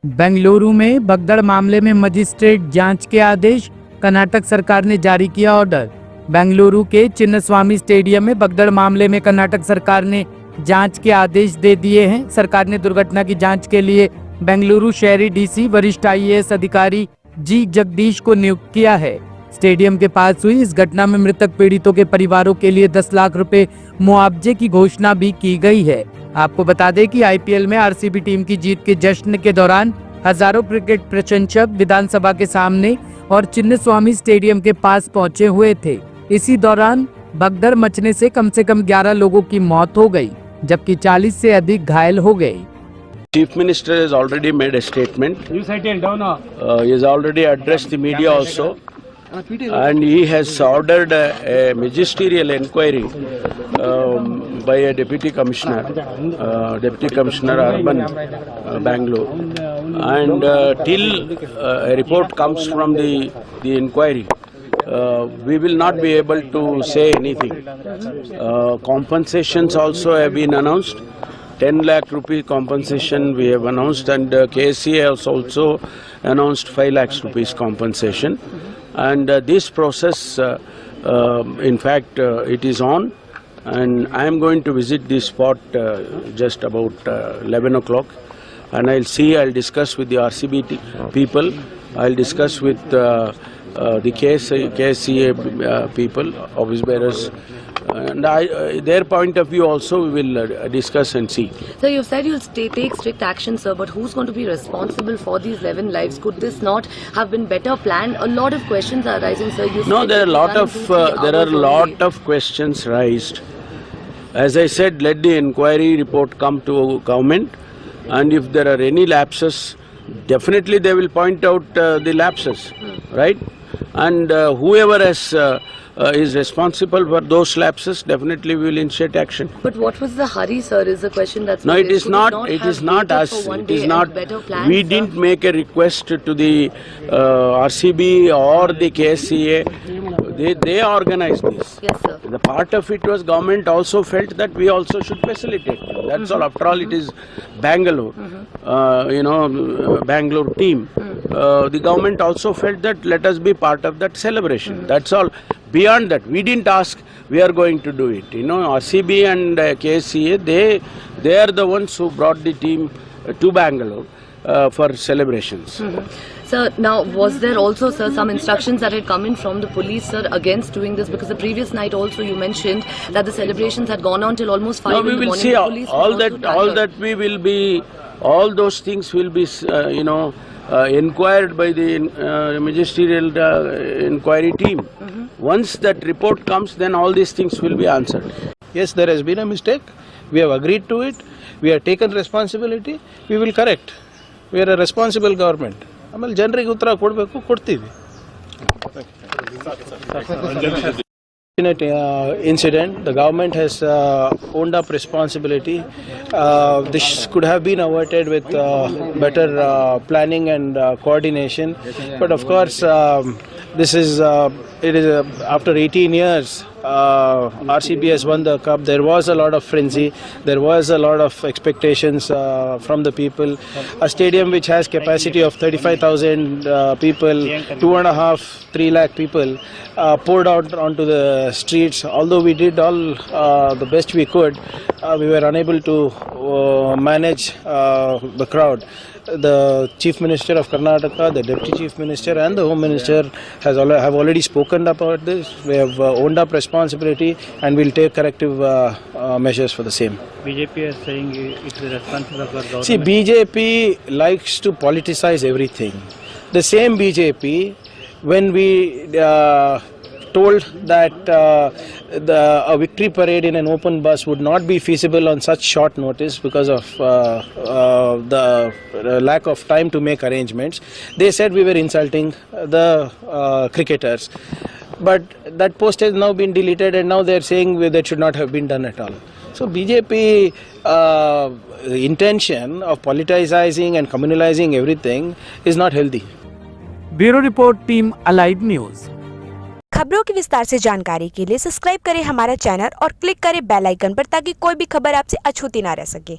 बेंगलुरु में भगदड़ मामले में मजिस्ट्रेट जांच के आदेश, कर्नाटक सरकार ने जारी किया ऑर्डर। बेंगलुरु के चिन्नस्वामी स्टेडियम में भगदड़ मामले में कर्नाटक सरकार ने जांच के आदेश दे दिए हैं। सरकार ने दुर्घटना की जांच के लिए बेंगलुरु शहरी डीसी वरिष्ठ IAS अधिकारी जी जगदीश को नियुक्त किया है। स्टेडियम के पास हुई इस घटना में मृतक पीड़ितों के परिवारों के लिए 10 लाख रुपए मुआवजे की घोषणा भी की गई है। आपको बता दें कि IPL में RCB टीम की जीत के जश्न के दौरान हजारों क्रिकेट प्रशंसक विधानसभा के सामने और चिन्नस्वामी स्टेडियम के पास पहुंचे हुए थे। इसी दौरान भगदड़ मचने से कम 11 लोगों की मौत हो गई, जबकि 40 से अधिक घायल हो गए। Chief Minister has already made a statement. He has already addressed the media also, and he has ordered a magisterial inquiry by a Deputy Commissioner Urban, Bangalore, and till a report comes from the inquiry, we will not be able to say anything. Compensations also have been announced. 10 lakh rupee compensation we have announced, and KSCA has also announced 5 lakhs rupees compensation. And this process, in fact, it is on, and I am going to visit this spot just about 11 o'clock, and I'll discuss with the RCB people, I'll discuss with the KSCA people, office bearers, and their point of view also we will discuss and see. Sir, you said you'll take strict action, sir, but who's going to be responsible for these 11 lives? Could this not have been better planned? A lot of questions are rising, sir. No, there are a lot of questions raised. As I said, let the inquiry report come to government, and if there are any lapses, definitely they will point out the lapses, right? And whoever is responsible for those lapses, definitely we will initiate action. But what was the hurry, sir, is the question that's... No, it is not. It is not us. It is not. We didn't make a request to the RCB or the KSCA. They organized this. Yes, sir. The part of it was government also felt that we also should facilitate. That's all. After all, it is Bangalore, Bangalore team. The government also felt that let us be part of that celebration. That's all. Beyond that, we didn't ask, we are going to do it. RCB and KSCA, they are the ones who brought the team to Bangalore for celebrations. Sir, now was there also, sir, some instructions that had come in from the police, sir, against doing this? Because the previous night also you mentioned that the celebrations had gone on till almost 5 in the morning. No, we will see all those things will be, inquired by the magisterial inquiry team. Once that report comes, then all these things will be answered. Yes, there has been a mistake. We have agreed to it. We have taken responsibility. We will correct. We are a responsible government. ಆಮೇಲೆ ಜನರಿಗೆ ಉತ್ತರ ಕೊಡಬೇಕು, ಕೊಡ್ತೀವಿ. Incident, the government has owned up responsibility. This could have been avoided with better planning and coordination. But of course, this is after 18 years. RCB has won the cup. There was a lot of frenzy. There was a lot of expectations from the people. A stadium which has capacity of 35,000 people, 2.5-3 lakh people poured out onto the streets. Although we did all the best we could, we were unable to manage the crowd. The Chief Minister of Karnataka, the Deputy Chief Minister and the Home Minister have already spoken about this. We have owned up responsibility and will take corrective measures for the same. BJP is saying it is responsible for government. See, BJP likes to politicize everything. The same BJP, when we told that a victory parade in an open bus would not be feasible on such short notice because of the lack of time to make arrangements, they said we were insulting the cricketers. But that post has now been deleted, and now they are saying that should not have been done at all. So BJP intention of politicizing and communalizing everything is not healthy. Bureau report, team alive news. खबरों की विस्तार से जानकारी के लिए subscribe करें हमारा channel और क्लिक करें बेल आइकन पर ताकि कोई भी खबर आपसे अछूती ना रह सके।